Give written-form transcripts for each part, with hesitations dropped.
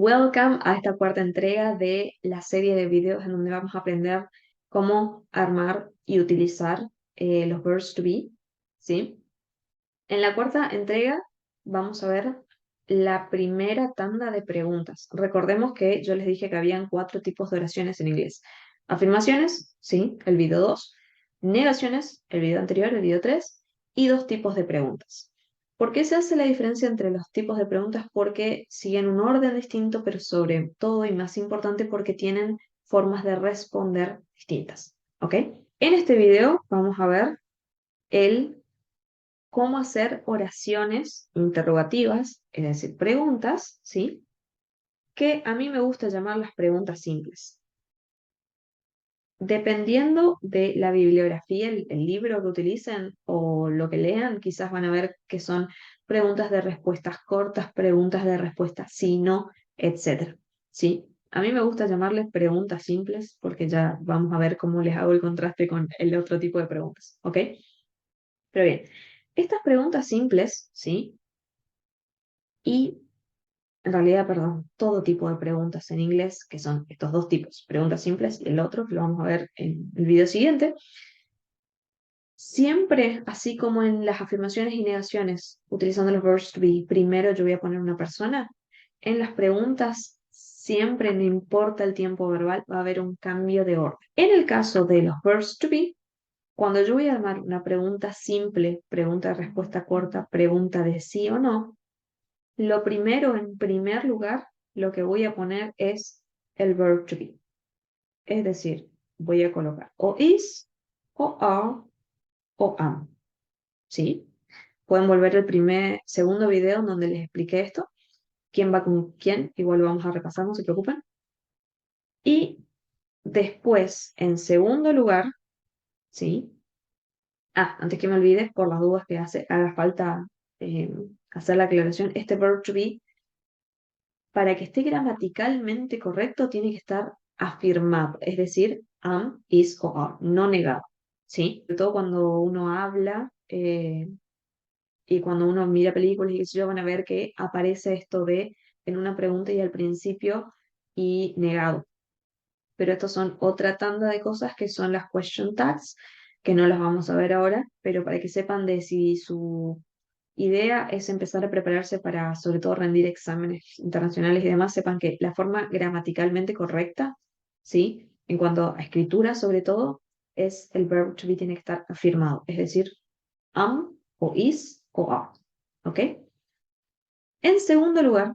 Welcome a esta cuarta entrega de la serie de videos en donde vamos a aprender cómo armar y utilizar los verbs to be, ¿sí? En la cuarta entrega vamos a ver la primera tanda de preguntas. Recordemos que yo les dije que habían 4 tipos de oraciones en inglés. Afirmaciones, sí, el video 2. Negaciones, el video anterior, el video 3. Y 2 tipos de preguntas. ¿Por qué se hace la diferencia entre los tipos de preguntas? Porque siguen un orden distinto, pero sobre todo y más importante porque tienen formas de responder distintas. ¿Ok? En este video vamos a ver el cómo hacer oraciones interrogativas, es decir, preguntas, ¿sí? Que a mí me gusta llamar las preguntas simples. Dependiendo de la bibliografía, el libro que utilicen o lo que lean, quizás van a ver que son preguntas de respuestas cortas, preguntas de respuestas sí, no, etc. ¿Sí? A mí me gusta llamarles preguntas simples porque ya vamos a ver cómo les hago el contraste con el otro tipo de preguntas, ¿ok? Pero bien, estas preguntas simples, ¿sí? Y en realidad, perdón, todo tipo de preguntas en inglés, que son estos 2 tipos, preguntas simples y el otro, que lo vamos a ver en el video siguiente. Siempre, así como en las afirmaciones y negaciones, utilizando los verbs to be, primero yo voy a poner una persona. En las preguntas, siempre, no importa el tiempo verbal, va a haber un cambio de orden. En el caso de los verbs to be, cuando yo voy a armar una pregunta simple, pregunta de respuesta corta, pregunta de sí o no, lo primero, en primer lugar, lo que voy a poner es el verb to be. Es decir, voy a colocar o is, o are, o am. ¿Sí? Pueden volver el segundo video en donde les expliqué esto. ¿Quién va con quién? Igual lo vamos a repasar, no se preocupen. Y después, en segundo lugar, ¿sí? Antes que me olvide, por las dudas que haga falta hacer la aclaración, este verb to be para que esté gramaticalmente correcto, tiene que estar afirmado, es decir, am, is o are, no negado, ¿sí? Sobre todo cuando uno habla y cuando uno mira películas y qué sé yo, van a ver que aparece esto de en una pregunta y al principio y negado. Pero estos son otra tanda de cosas que son las question tags, que no las vamos a ver ahora, pero para que sepan de si su idea es empezar a prepararse para, sobre todo, rendir exámenes internacionales y demás, sepan que la forma gramaticalmente correcta, ¿sí? En cuanto a escritura, sobre todo, es el verb to be tiene que estar afirmado, es decir, am o is o are, ¿ok? En segundo lugar,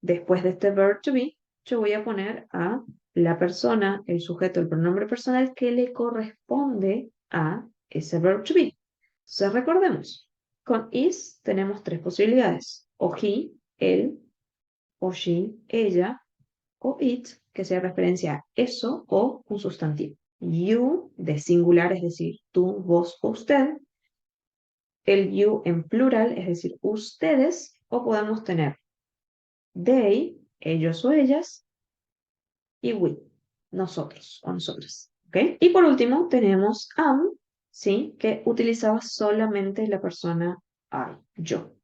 después de este verb to be, yo voy a poner a la persona, el sujeto, el pronombre personal que le corresponde a ese verb to be. Entonces recordemos, con is tenemos 3 posibilidades, o he, él, o she, ella, o it, que sea referencia a eso o un sustantivo. You, de singular, es decir, tú, vos o usted. El you en plural, es decir, ustedes, o podemos tener they, ellos o ellas, y we, nosotros o nosotras. ¿Ok? Y por último tenemos am, ¿sí? Que utilizaba solamente la persona I, yo.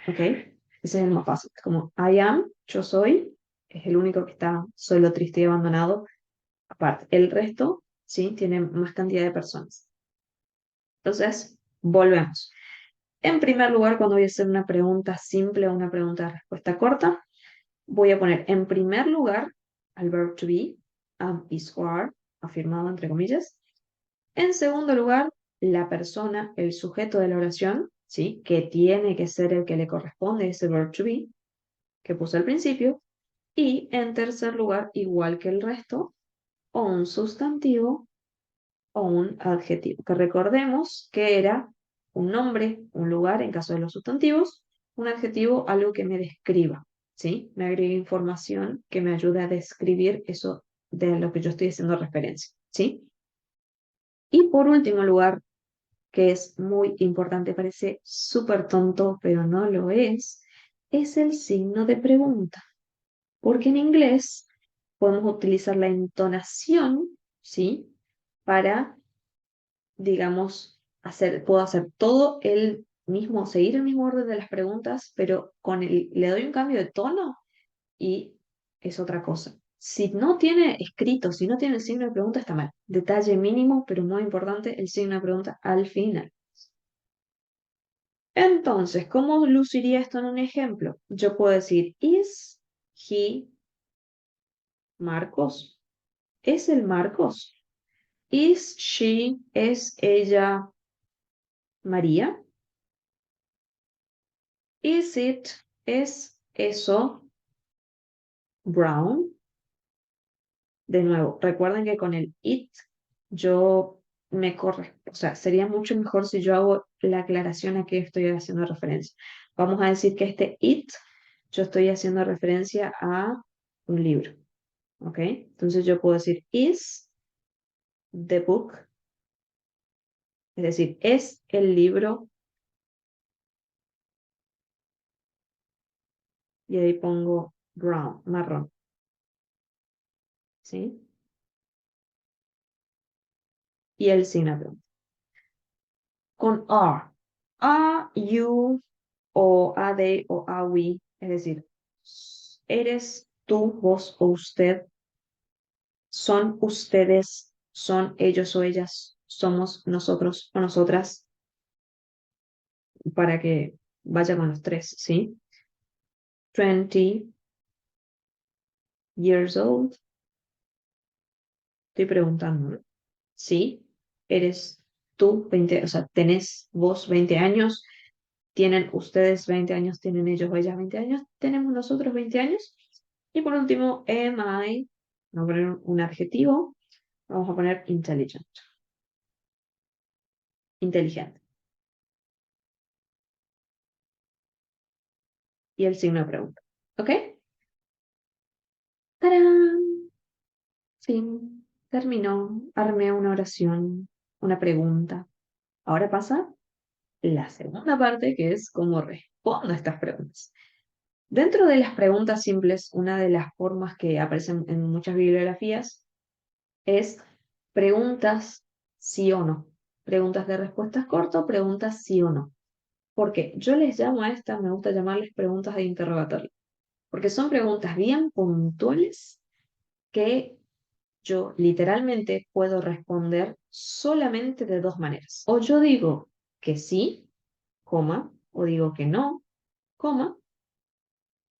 ¿Ok? Ese es el más fácil. Como I am, yo soy, es el único que está solo, triste y abandonado. Aparte, el resto, ¿sí? Tiene más cantidad de personas. Entonces, volvemos. En primer lugar, cuando voy a hacer una pregunta simple o una pregunta de respuesta corta, voy a poner en primer lugar al verb to be, am, is, or are, afirmado entre comillas. En segundo lugar, la persona, el sujeto de la oración, ¿sí? Que tiene que ser el que le corresponde ese verb to be, que puse al principio. Y en tercer lugar, igual que el resto, o un sustantivo o un adjetivo, que recordemos que era un nombre, un lugar en caso de los sustantivos, un adjetivo, algo que me describa, ¿sí? Me agregue información que me ayude a describir eso de lo que yo estoy haciendo referencia, ¿sí? Y por último lugar, que es muy importante, parece súper tonto, pero no lo es el signo de pregunta. Porque en inglés podemos utilizar la entonación, ¿sí? Para digamos, puedo hacer todo el mismo, seguir el mismo orden de las preguntas, pero le doy un cambio de tono y es otra cosa. Si no tiene escrito, si no tiene el signo de pregunta, está mal. Detalle mínimo, pero muy importante, el signo de pregunta al final. Entonces, ¿cómo luciría esto en un ejemplo? Yo puedo decir, ¿is he Marcos? ¿Es el Marcos? ¿Is she? ¿Es ella María? ¿Is it? ¿Es eso Brown? De nuevo, recuerden que con el it yo me corre, o sea, sería mucho mejor si yo hago la aclaración a qué estoy haciendo referencia. Vamos a decir que este it yo estoy haciendo referencia a un libro, ¿ok? Entonces yo puedo decir is the book, es decir, es el libro y ahí pongo brown, marrón, ¿sí? Y el signo de pregunta. Con are you o a they o a we, es decir, eres tú, vos o usted, son ustedes, son ellos o ellas, somos nosotros o nosotras, para que vaya con los tres, ¿sí? 20 years old, estoy preguntando, ¿no? ¿Sí? ¿Eres tú 20, o sea, tenés vos 20 años? ¿Tienen ustedes 20 años? ¿Tienen ellos o ellas 20 años? ¿Tenemos nosotros 20 años? Y por último, am I, vamos a poner un adjetivo, vamos a poner intelligent, inteligente. Y el signo de pregunta. ¿Ok? ¡Tarán! Fin. Terminó. Armé una oración, una pregunta. Ahora pasa la segunda parte, que es cómo respondo a estas preguntas. Dentro de las preguntas simples, una de las formas que aparecen en muchas bibliografías es preguntas sí o no. Preguntas de respuestas cortas, preguntas sí o no. Porque yo les llamo a estas, me gusta llamarles preguntas de interrogatorio, porque son preguntas bien puntuales que yo literalmente puedo responder solamente de dos maneras. O yo digo que sí, coma, o digo que no, coma.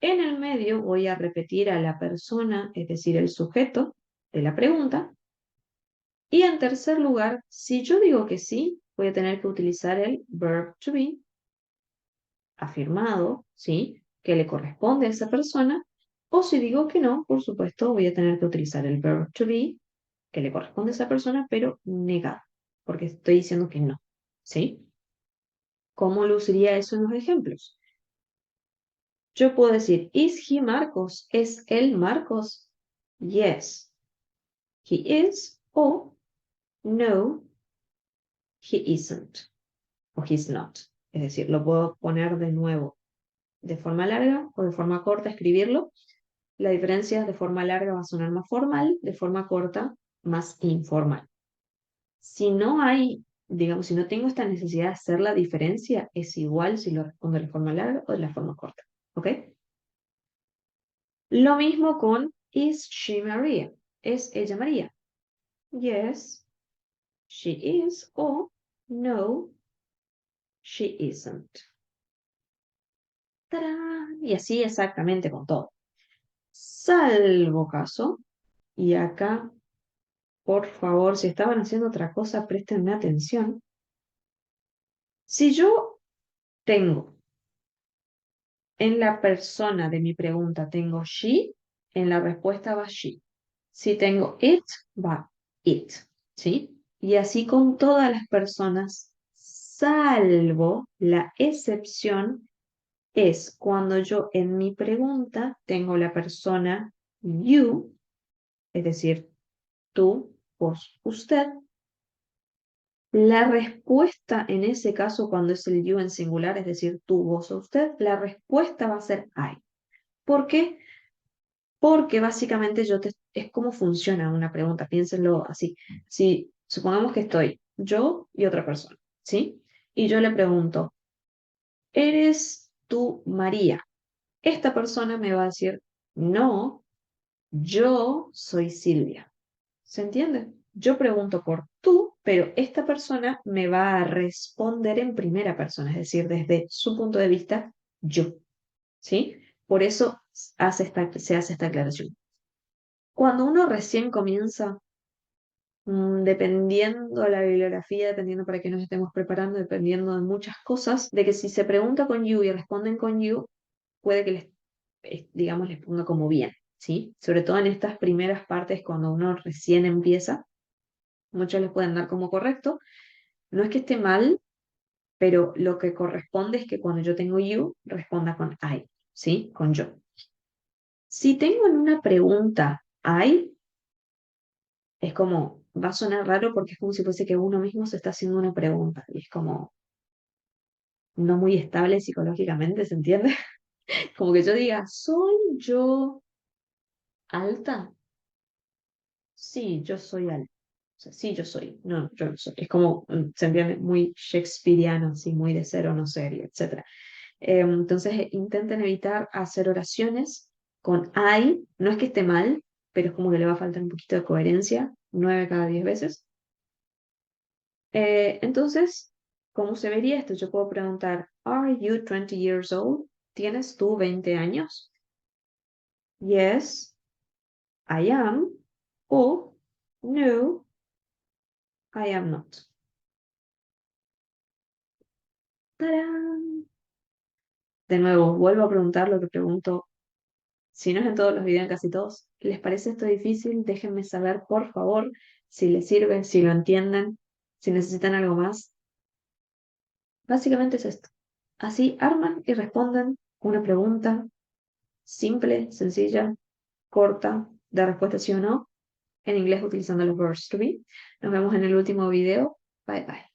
En el medio voy a repetir a la persona, es decir, el sujeto de la pregunta. Y en tercer lugar, si yo digo que sí, voy a tener que utilizar el verb to be afirmado, ¿sí? Que le corresponde a esa persona. O si digo que no, por supuesto, voy a tener que utilizar el verb to be que le corresponde a esa persona, pero negado, porque estoy diciendo que no, ¿sí? ¿Cómo luciría eso en los ejemplos? Yo puedo decir, ¿is he Marcos? ¿Es él Marcos? Yes, he is, o no, he isn't, o he's not. Es decir, lo puedo poner de nuevo de forma larga o de forma corta, escribirlo. La diferencia es de forma larga va a sonar más formal, de forma corta más informal. Si no hay, digamos, si no tengo esta necesidad de hacer la diferencia, es igual si lo respondo de la forma larga o de la forma corta. ¿Ok? Lo mismo con is she Maria? ¿Es ella María? Yes, she is, o no, she isn't. ¡Tarán! Y así exactamente con todo. Salvo caso, y acá, por favor, si estaban haciendo otra cosa, préstenme atención. Si yo tengo en la persona de mi pregunta tengo she, en la respuesta va she. Si tengo it, va it, ¿sí? Y así con todas las personas, salvo la excepción es cuando yo en mi pregunta tengo la persona you, es decir, tú, vos, usted. La respuesta en ese caso, cuando es el you en singular, es decir, tú, vos o usted, la respuesta va a ser I. ¿Por qué? Porque básicamente es como funciona una pregunta, piénsenlo así. Si supongamos que estoy yo y otra persona, ¿sí? Y yo le pregunto, ¿eres tú María? Esta persona me va a decir, no, Yo soy Silvia. ¿Se entiende? Yo pregunto por tú, pero esta persona me va a responder en primera persona, es decir, desde su punto de vista, yo. ¿Sí? Por eso se hace esta aclaración. Cuando uno recién comienza, dependiendo la bibliografía, dependiendo para qué nos estemos preparando, dependiendo de muchas cosas, de que si se pregunta con you y responden con you, puede que digamos, les ponga como bien, ¿sí? Sobre todo en estas primeras partes, cuando uno recién empieza, muchos les pueden dar como correcto. No es que esté mal, pero lo que corresponde es que cuando yo tengo you, responda con I, ¿sí? Con yo. Si tengo en una pregunta I, es como, va a sonar raro porque es como si fuese que uno mismo se está haciendo una pregunta y es como no muy estable psicológicamente, ¿se entiende? Como que yo diga, ¿soy yo alta? Sí, yo soy alta. O sea, sí, yo soy. No, yo no soy. Es como, se entiende, muy shakespeariano, así, muy de ser o no ser, y etcétera. Entonces, intenten evitar hacer oraciones con I. No es que esté mal, pero es como que le va a faltar un poquito de coherencia, 9 cada 10 veces. Entonces, ¿cómo se vería esto? Yo puedo preguntar, ¿Are you 20 years old? ¿Tienes tú 20 años? Yes, I am. O no, I am not. ¡Tarán! De nuevo, vuelvo a preguntar lo que pregunto, si no es en todos los videos, en casi todos. ¿Les parece esto difícil? Déjenme saber, por favor, si les sirve, si lo entienden, si necesitan algo más. Básicamente es esto. Así arman y responden una pregunta simple, sencilla, corta, de respuesta sí o no, en inglés utilizando los verbs to be. Nos vemos en el último video. Bye bye.